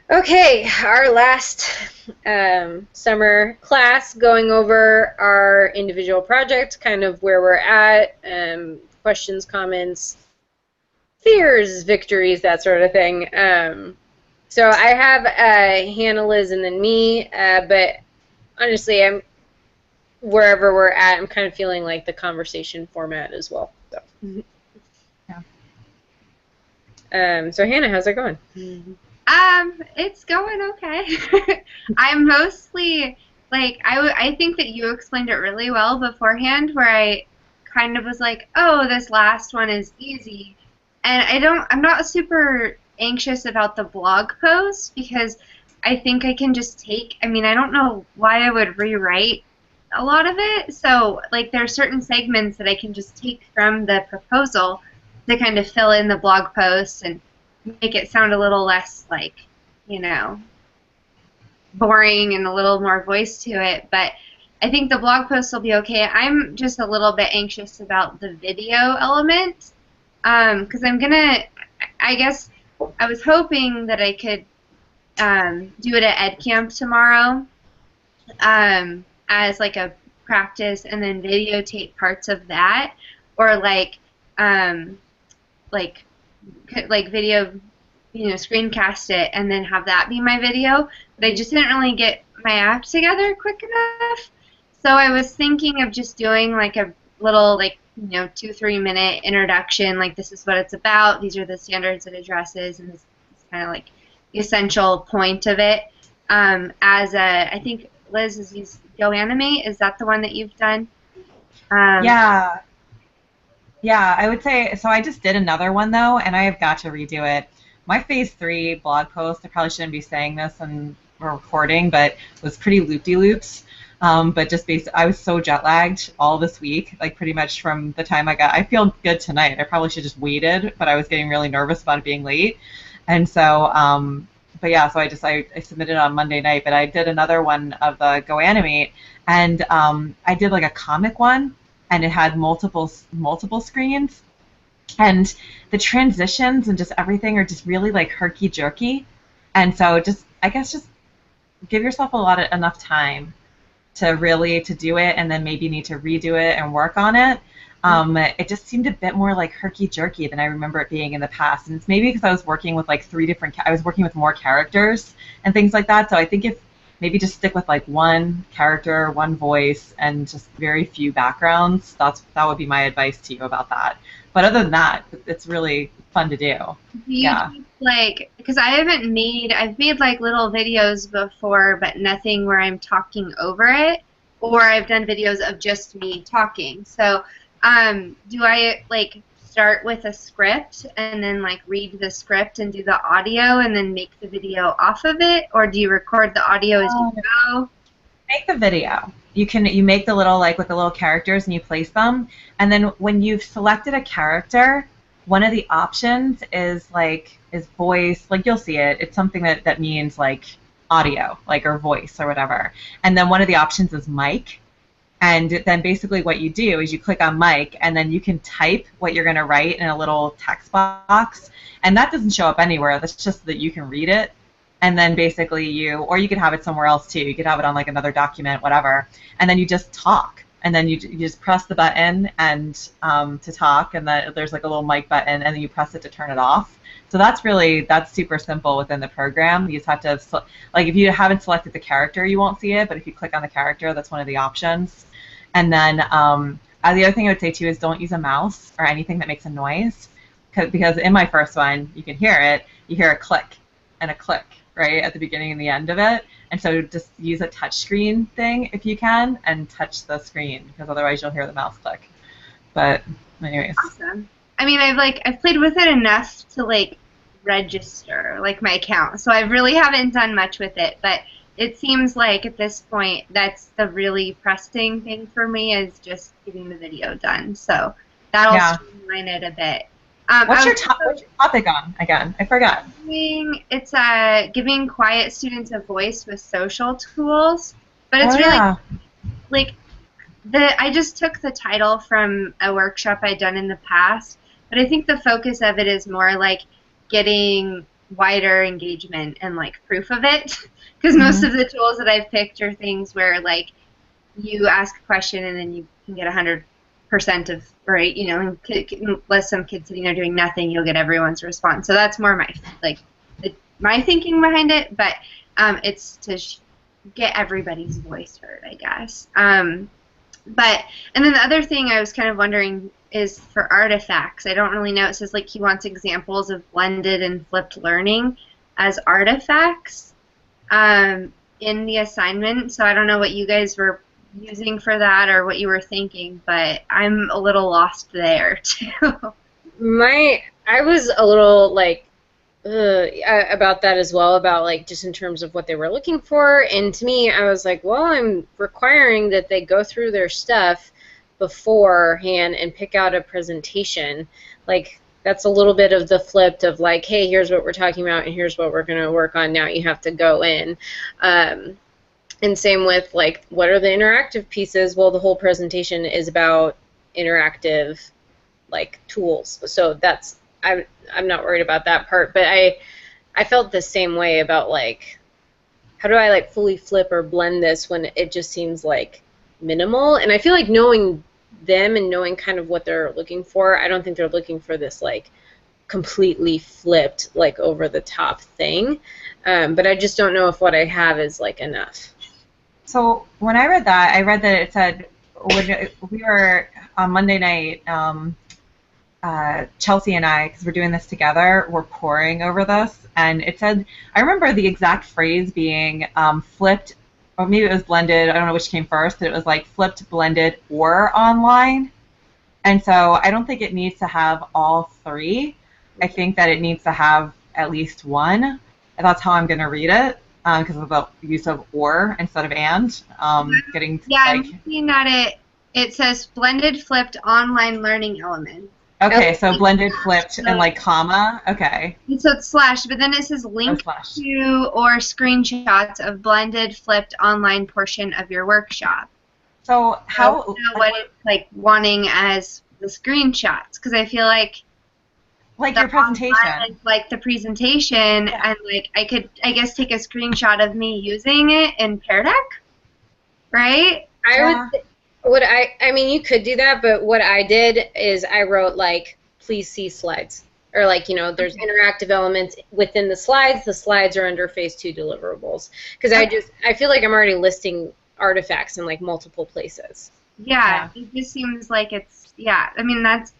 Okay, our last summer class going over our individual projects, kind of where we're at, questions, comments, fears, victories, that sort of thing. So I have Hannah, Liz, and then me, but honestly, I'm wherever we're at. I'm kind of feeling like the conversation format as well. So, Yeah. so Hannah, how's it going? It's going okay. I'm mostly like I think that you explained it really well beforehand, where I kind of was like, oh, this last one is easy, and I'm not super anxious about the blog post because I think I can just take. I mean, I don't know why I would rewrite a lot of it, so like there are certain segments that I can just take from the proposal to kind of fill in the blog post and make it sound a little less like, you know, boring and a little more voice to it. But I think the blog post will be okay. I'm just a little bit anxious about the video element because I guess I was hoping that I could do it at Ed Camp tomorrow as like a practice and then videotape parts of that or um, like like video, screencast it and then have that be my video. But I just didn't really get my act together quick enough. So I was thinking of just doing like a little 2-3 minute introduction, like this is what it's about, these are the standards it addresses, and this is kind of like the essential point of it. I think Liz has used Go Animate. Is that the one that you've done? Um, Yeah, yeah, I would say so. I just did another one though, and I have got to redo it. My phase 3 blog post, I probably shouldn't be saying this and we're recording, but was pretty loop-de-loops. But just based, I was so jet lagged all this week, like pretty much from the time I feel good tonight. I probably should just waited, but I was getting really nervous about it being late. And so, but yeah, so I submitted on Monday night, but I did another one of the Go Animate, and I did like a comic one, and it had multiple screens, and the transitions and just everything are just really like herky jerky, and so just I guess just give yourself enough time to really to do it, and then maybe you need to redo it and work on it. It just seemed a bit more like herky jerky than I remember it being in the past, and it's maybe because I was working with like I was working with more characters and things like that. So I think if maybe just stick with like one character, one voice, and just very few backgrounds. That would be my advice to you about that. But other than that, it's really fun to do. Do you Yeah. keep like, because I've made like little videos before, but nothing where I'm talking over it, or I've done videos of just me talking. So, do I like start with a script and then like read the script and do the audio and then make the video off of it, or do you record the audio as you go? Make the video. You make the little like with the little characters and you place them, and then when you've selected a character, one of the options is voice. Like you'll see it. It's something that means like audio, like or voice or whatever. And then one of the options is mic. And then basically what you do is you click on mic, and then you can type what you're going to write in a little text box. And that doesn't show up anywhere. That's just so that you can read it. And then basically or you could have it somewhere else too. You could have it on like another document, whatever. And then you just talk. And then you just press the button and to talk, and then there's like a little mic button, and then you press it to turn it off. So that's super simple within the program. You just have to, like if you haven't selected the character, you won't see it, but if you click on the character, that's one of the options. And then the other thing I would say too is don't use a mouse or anything that makes a noise, because in my first one, you can hear it. You hear a click and a click right at the beginning and the end of it. And so just use a touch screen thing if you can, and touch the screen, because otherwise you'll hear the mouse click. But anyways. Awesome. I mean, I've played with it enough to like register like my account. So I really haven't done much with it, but it seems like at this point that's the really pressing thing for me is just getting the video done. So that'll Yeah. streamline it a bit. What's your topic on again? I forgot. It's giving quiet students a voice with social tools, but it's Oh really yeah. like I just took the title from a workshop I'd done in the past, but I think the focus of it is more like getting wider engagement and like proof of it. Because most of the tools that I've picked are things where like you ask a question and then you can get 100% of right, you know, unless some kid sitting there doing nothing, you'll get everyone's response. So that's more my like my thinking behind it, but it's to get everybody's voice heard, I guess. But and then the other thing I was kind of wondering is for artifacts. I don't really know. It says like he wants examples of blended and flipped learning as artifacts in the assignment. So I don't know what you guys were using for that or what you were thinking, but I'm a little lost there too. I was a little like about that as well, about like just in terms of what they were looking for. And to me, I was like, well, I'm requiring that they go through their stuff beforehand and pick out a presentation. Like that's a little bit of the flipped of like, hey, here's what we're talking about and here's what we're going to work on. Now you have to go in. And same with like, what are the interactive pieces? Well, the whole presentation is about interactive like tools. So that's I'm not worried about that part, but I felt the same way about like, how do I like fully flip or blend this when it just seems like minimal? And I feel like knowing them and knowing kind of what they're looking for, I don't think they're looking for this like completely flipped like over the top thing, but I just don't know if what I have is like enough. So when I read that it said when we were on Monday night, Chelsea and I, because we're doing this together, were poring over this, and it said, I remember the exact phrase being flipped, or maybe it was blended, I don't know which came first, but it was like flipped, blended, or online. And so I don't think it needs to have all three. I think that it needs to have at least one. And that's how I'm going to read it, because of the use of or instead of and. Getting yeah, like, I'm looking at it. It says blended, flipped, online learning elements. okay, so blended, flipped, and like comma. Okay. So it's slash, but then it says link to or screenshots of blended, flipped online portion of your workshop. So how? I don't know what it's like wanting as the screenshots, because I feel like your presentation, is like the presentation, and like I could, I guess, take a screenshot of me using it in Pear Deck, right? I mean, you could do that, but what I did is I wrote, like, please see slides. Or, like, you know, there's interactive elements within the slides are under phase 2 deliverables. Because I feel like I'm already listing artifacts in, like, multiple places. Yeah, it just seems like it's, I mean, that's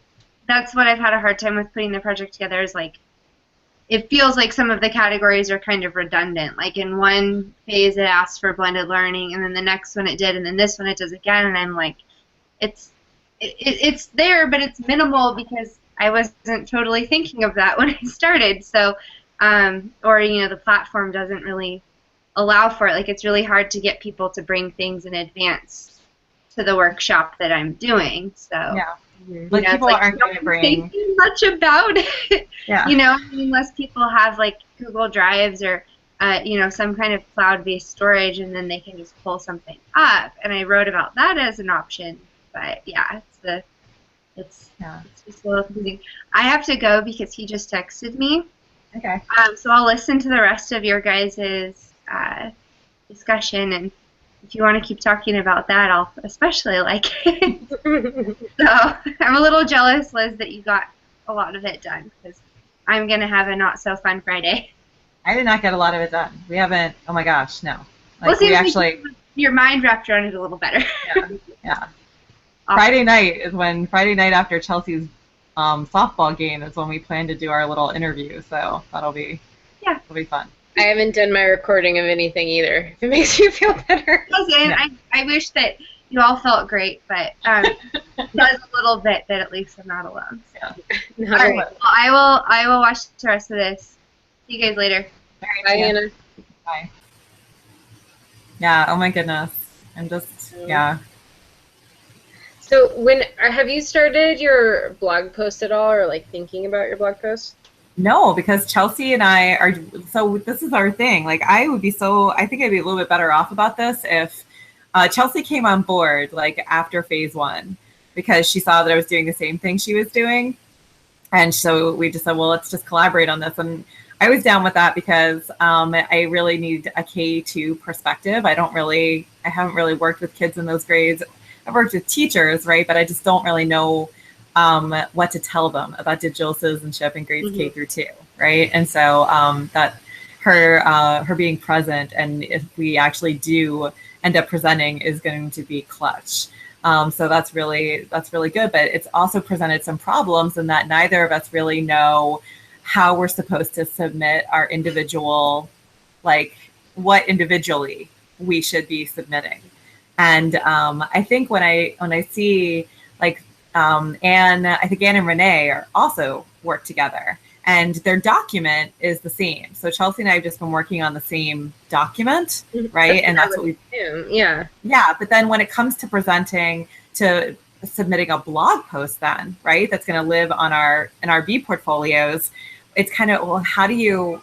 what I've had a hard time with putting the project together, is, like, it feels like some of the categories are kind of redundant. Like in one phase it asked for blended learning, and then the next one it did, and then this one it does again, and I'm like, it's there, but it's minimal because I wasn't totally thinking of that when I started. So, or you know, the platform doesn't really allow for it. Like it's really hard to get people to bring things in advance to the workshop that I'm doing. So. Yeah. Like people aren't going to bring much about it. Yeah. You know, I mean, unless people have like Google Drives or you know, some kind of cloud-based storage, and then they can just pull something up. And I wrote about that as an option, but yeah, it's just a little confusing. I have to go because he just texted me. Okay. So I'll listen to the rest of your guys' discussion, and if you want to keep talking about that, I'll especially like it. So I'm a little jealous, Liz, that you got a lot of it done, because I'm going to have a not-so-fun Friday. I did not get a lot of it done. We haven't, oh my gosh, no. Like, well, we actually... Your mind wrapped around it a little better. Yeah. Awesome. Friday night after Chelsea's softball game is when we plan to do our little interview, so it'll be fun. I haven't done my recording of anything either, if it makes you feel better. I wish that you all felt great, but it does a little bit that at least I'm not alone. So. Yeah. All right. Well, I will watch the rest of this. See you guys later. All right, bye, Hannah. Bye. Yeah, oh my goodness. I'm just, So have you started your blog post at all, or like thinking about your blog post? No, because Chelsea and I are, so this is our thing. Like I think I'd be a little bit better off about this if Chelsea came on board like after phase 1, because she saw that I was doing the same thing she was doing. And so we just said, well, let's just collaborate on this. And I was down with that because I really need a K2 perspective. I haven't really worked with kids in those grades. I've worked with teachers, right? But I just don't really know what to tell them about digital citizenship in grades K through 2, right? And so that her being present, and if we actually do end up presenting, is going to be clutch. So that's really good. But it's also presented some problems in that neither of us really know how we're supposed to submit our individual, like what individually we should be submitting. And I think when I see like Anne, I think Anne and Renee are also work together, and their document is the same. So Chelsea and I have just been working on the same document, right? And that's what we do. Yeah. Yeah, but then when it comes to presenting, to submitting a blog post, then right, that's going to live on in our B portfolios. It's kind of, well, how do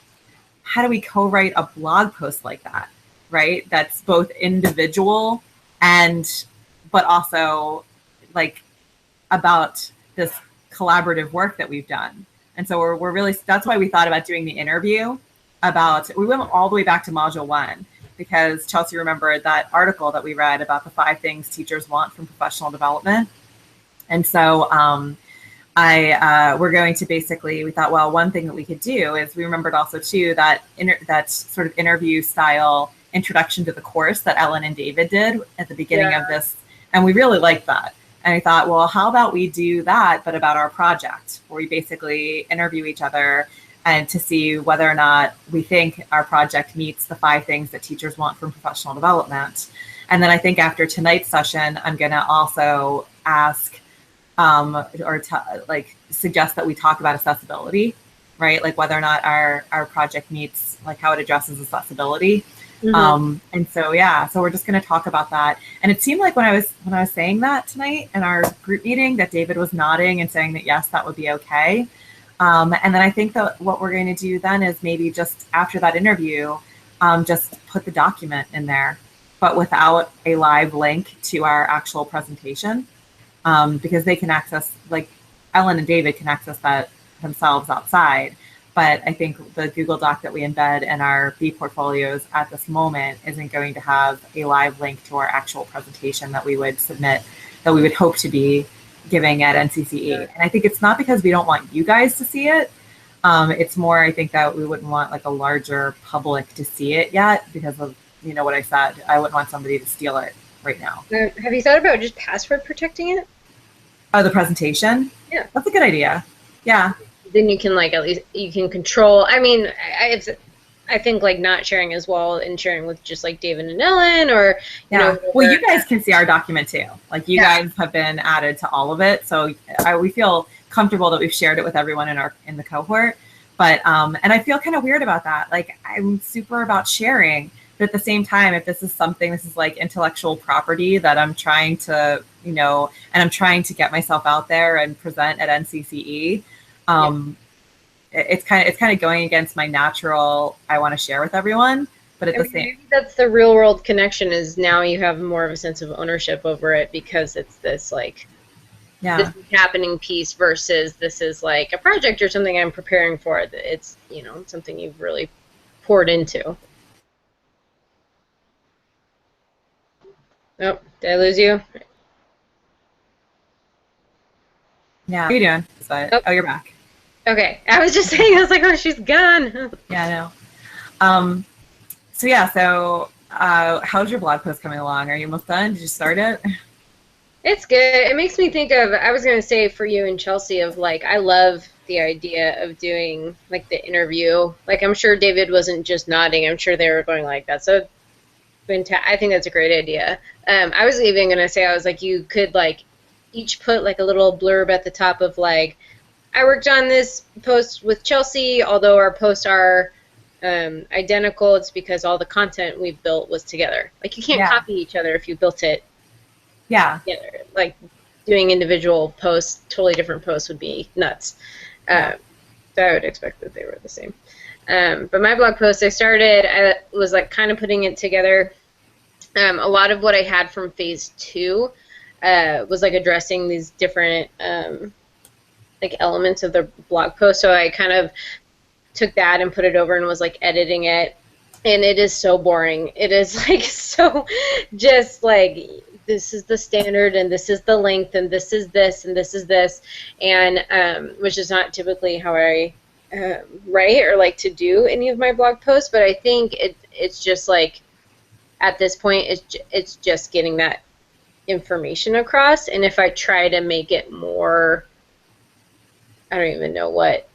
we co-write a blog post like that, right? That's both individual but also like about this collaborative work that we've done. And so we're really, that's why we thought about doing the interview we went all the way back to module 1, because Chelsea remembered that article that we read about the 5 things teachers want from professional development. And so we're going to we thought, well, one thing that we could do is, we remembered also too that that sort of interview style introduction to the course that Ellen and David did at the beginning of this. And we really liked that. And I thought, well, how about we do that, but about our project, where we basically interview each other and to see whether or not we think our project meets the 5 things that teachers want from professional development. And then I think after tonight's session, I'm going to also ask suggest that we talk about accessibility, right? Like whether or not our project meets, like how it addresses accessibility. And so, so we're just going to talk about that. And it seemed like when I was saying that tonight in our group meeting, that David was nodding and saying that, yes, that would be okay. And then I think that what we're going to do then is maybe just after that interview, just put the document in there, but without a live link to our actual presentation, because they can access, like Ellen and David can access that themselves outside. But I think the Google Doc that we embed in our B portfolios at this moment isn't going to have a live link to our actual presentation that we would submit, that we would hope to be giving at NCCE. And I think it's not because we don't want you guys to see it. It's more, I think, that we wouldn't want like a larger public to see it yet, because of, what I said. I wouldn't want somebody to steal it right now. Have you thought about just password protecting it? Oh, the presentation? Yeah. That's a good idea. Yeah. Then you can at least you can control. I mean, I think like not sharing as well, and sharing with just like David and Ellen, or well, you guys can see our document too. Like you guys have been added to all of it, so we feel comfortable that we've shared it with everyone in the cohort. But and I feel kind of weird about that. Like I'm super about sharing, but at the same time, if this is like intellectual property that I'm trying to and I'm trying to get myself out there and present at NCCE. It's kind of going against my natural, I want to share with everyone, but at the same, maybe that's the real world connection, is now you have more of a sense of ownership over it, because it's this like this is happening piece versus this is like a project or something I'm preparing for. It's something you've really poured into. Oh, did I lose you? Yeah. How are you doing? Oh, you're back. Okay. I was just saying, I was like, oh, she's gone. Yeah, I know. So how's your blog post coming along? Are you almost done? Did you start it? It's good. It makes me think of, I was going to say for you and Chelsea, of like, I love the idea of doing like the interview. Like, I'm sure David wasn't just nodding. I'm sure they were going like, that's a fantastic, I think that's a great idea. I was even going to say, I was like, you could like each put like a little blurb at the top of like, I worked on this post with Chelsea, although our posts are identical. It's because all the content we've built was together. Like, you can't copy each other if you built it together. Like, doing individual posts, totally different posts, would be nuts. So I would expect that they were the same. But my blog post, I was like kind of putting it together. A lot of what I had from phase 2 was like addressing these different like elements of the blog post. So I kind of took that and put it over and was like editing it, and it is so boring. It is like so just like, this is the standard and this is the length and this is this and this is this, and which is not typically how I write or like to do any of my blog posts, but I think it's just like at this point it's just getting that information across, and if I try to make it more, I don't even know what,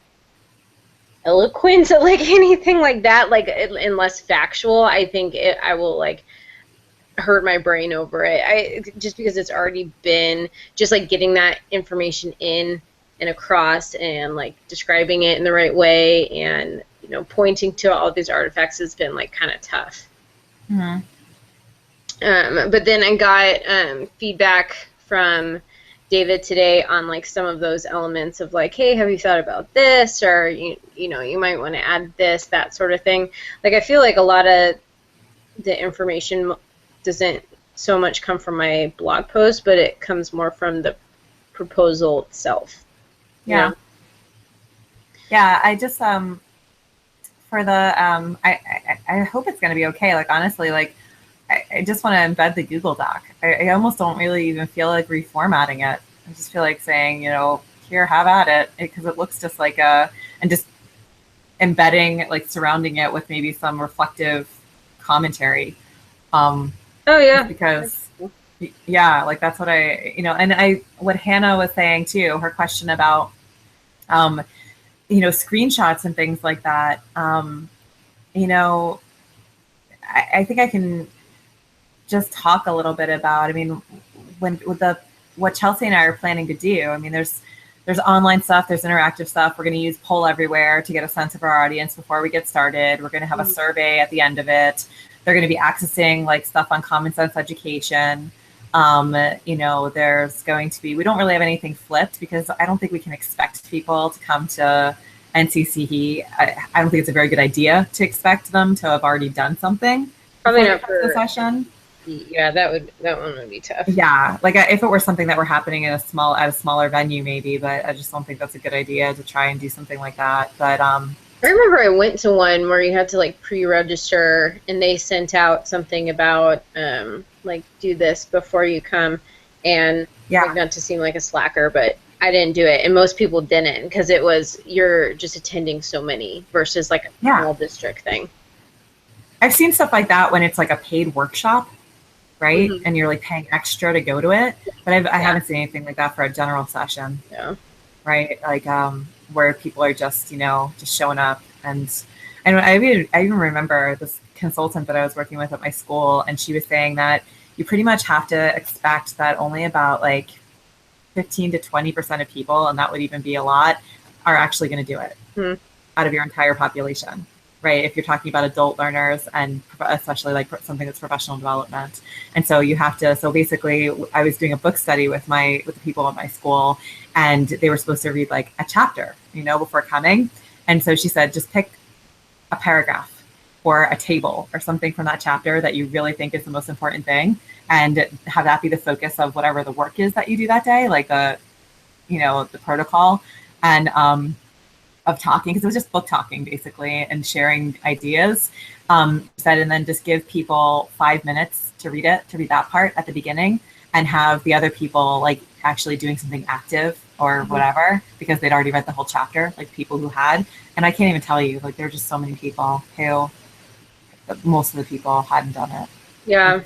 eloquent, like anything like that, like and less factual, I think I will like hurt my brain over it. Just because it's already been just like getting that information in and across and like describing it in the right way, and pointing to all these artifacts has been like kind of tough. Mm-hmm. But then I got feedback from David today on like some of those elements of like, hey, have you thought about this, or you might want to add this, that sort of thing. Like I feel like a lot of the information doesn't so much come from my blog post, but it comes more from the proposal itself. Yeah. Yeah, I just for the I hope it's going to be okay. Like honestly, like I just want to embed the Google Doc. I almost don't really even feel like reformatting it. I just feel like saying, here, have at it, because it looks just like and just embedding, like surrounding it with maybe some reflective commentary. Oh yeah. Because yeah, like that's what and what Hannah was saying too, her question about screenshots and things like that. I think I can just talk a little bit about, I mean, what Chelsea and I are planning to do. I mean, there's online stuff, there's interactive stuff. We're going to use Poll Everywhere to get a sense of our audience before we get started. We're going to have a survey at the end of it. They're going to be accessing like stuff on common sense education. There's going to be, we don't really have anything flipped because I don't think we can expect people to come to NCCE. I don't think it's a very good idea to expect them to have already done something. Probably not for the session. Yeah, that one would be tough. Yeah, like if it were something that were happening at a smaller venue, maybe, but I just don't think that's a good idea to try and do something like that. But I remember I went to one where you had to like pre-register, and they sent out something about like do this before you come, and like, not to seem like a slacker, but I didn't do it, and most people didn't because it was you're just attending so many versus like a small district thing. I've seen stuff like that when it's like a paid workshop, right? Mm-hmm. And you're like paying extra to go to it. But I haven't seen anything like that for a general session. Yeah. Right? Like where people are just, just showing up. And I even remember this consultant that I was working with at my school, and she was saying that you pretty much have to expect that only about like 15 to 20% of people, and that would even be a lot, are actually going to do it out of your entire population. Right, if you're talking about adult learners, and especially like something that's professional development. And so you have to, so basically I was doing a book study with the people at my school, and they were supposed to read like a chapter, before coming. And so she said, just pick a paragraph or a table or something from that chapter that you really think is the most important thing, and have that be the focus of whatever the work is that you do that day, like the protocol. And of talking, because it was just book talking basically and sharing ideas, and then just give people 5 minutes to read that part at the beginning, and have the other people like actually doing something active or whatever, because they'd already read the whole chapter, like people who had. And I can't even tell you, like there are just so many people who, most of the people hadn't done it. Yeah.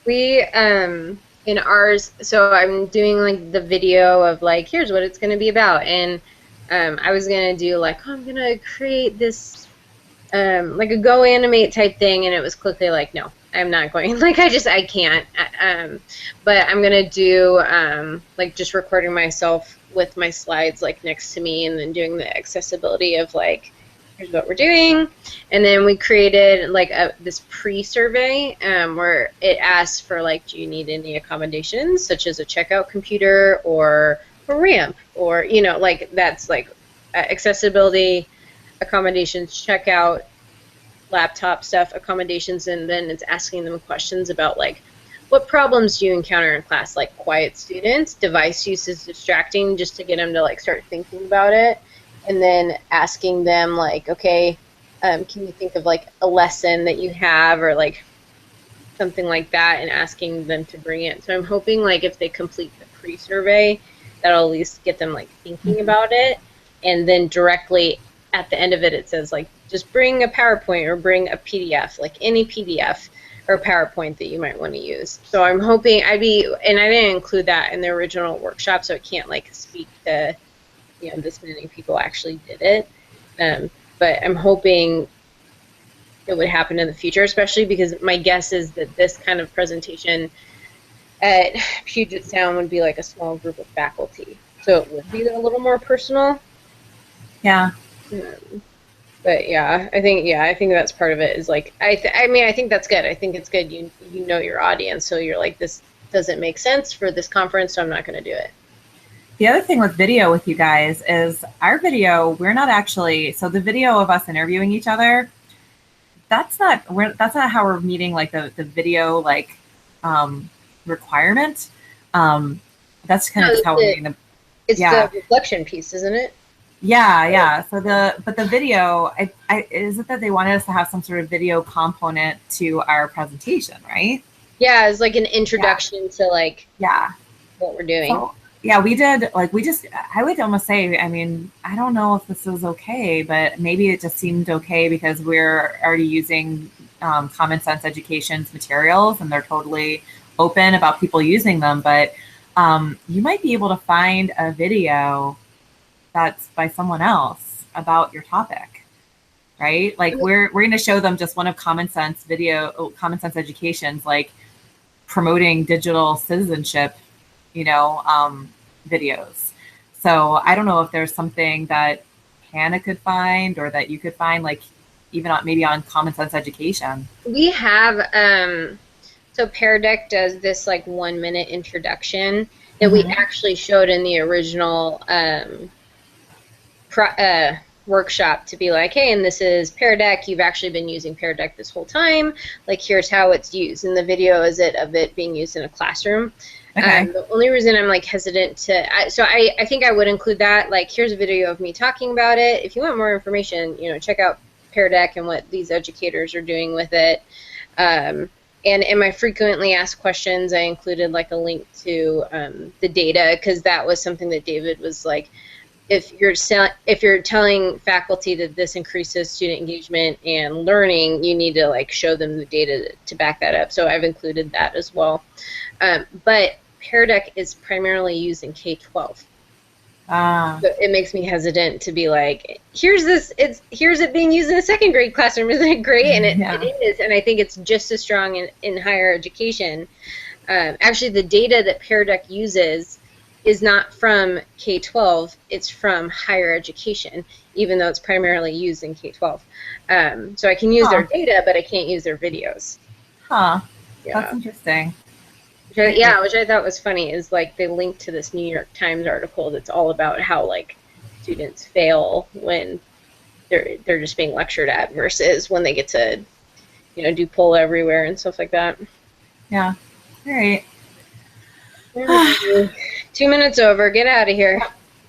We in ours, so I'm doing like the video of like, here's what it's going to be about, and I was going to do like, I'm going to create this like a Go Animate type thing, and it was quickly like, no, I'm not going, like I can't, but I'm going to do like just recording myself with my slides like next to me, and then doing the accessibility of like, here's what we're doing. And then we created like this pre-survey where it asks for like, do you need any accommodations such as a checkout computer or a ramp, or like that's like accessibility, accommodations, checkout, laptop stuff, accommodations, and then it's asking them questions about like, what problems do you encounter in class, like quiet students, device use is distracting, just to get them to like start thinking about it, and then asking them like, okay, can you think of like a lesson that you have or like something like that, and asking them to bring it. So I'm hoping like if they complete the pre-survey, that'll at least get them like thinking about it, and then directly at the end of it, it says like just bring a PowerPoint or bring a PDF, like any PDF or PowerPoint that you might want to use. So I'm hoping and I didn't include that in the original workshop, so it can't like speak to, you know, this many people actually did it. But I'm hoping it would happen in the future, especially because my guess is that this kind of presentation at Puget Sound would be like a small group of faculty. So it would be a little more personal. Yeah. But yeah, I think that's part of it is like, I mean, I think that's good. I think it's good. You know your audience. So you're like, this doesn't make sense for this conference, so I'm not going to do it. The other thing with video with you guys is our video, we're not actually, so the video of us interviewing each other, that's not how we're meeting like the video like requirement. That's kind of just how we're meeting the. It's the reflection piece, isn't it? Yeah. So the video, is it that they wanted us to have some sort of video component to our presentation, right? Yeah, it's like an introduction to like what we're doing. So, yeah, I would almost say, I mean, I don't know if this is okay, but maybe it just seemed okay because we're already using Common Sense Education's materials and they're totally open about people using them. But you might be able to find a video that's by someone else about your topic, right? Like we're going to show them just one of Common Sense Education's like promoting digital citizenship, videos. So I don't know if there's something that Hannah could find or that you could find, like even maybe on Common Sense Education. We have, so Pear Deck does this like 1 minute introduction that we actually showed in the original workshop to be like, hey, and this is Pear Deck. You've actually been using Pear Deck this whole time. Like, here's how it's used. And the video is of it being used in a classroom. Okay. The only reason I'm like hesitant to, so I think I would include that. Like, here's a video of me talking about it. If you want more information, check out Pear Deck and what these educators are doing with it. And in my frequently asked questions, I included like a link to the data, because that was something that David was like, if you're telling faculty that this increases student engagement and learning, you need to like show them the data to back that up. So I've included that as well. But Pear Deck is primarily used in K-12. So it makes me hesitant to be like, here's it being used in a second grade classroom. Isn't it great? And it is, and I think it's just as strong in higher education. Actually, the data that Pear Deck uses is not from K-12, it's from higher education, even though it's primarily used in K-12. So I can use their data, but I can't use their videos. Yeah. That's interesting. Which I thought was funny, is like they linked to this New York Times article that's all about how like students fail when they're just being lectured at versus when they get to do poll everywhere and stuff like that. Yeah. All right. 2 minutes over. Get out of here.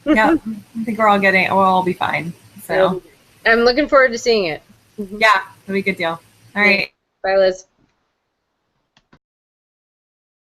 Yeah. I think we'll all be fine. So I'm looking forward to seeing it. Yeah, it'll be a good deal. All right. Bye, Liz.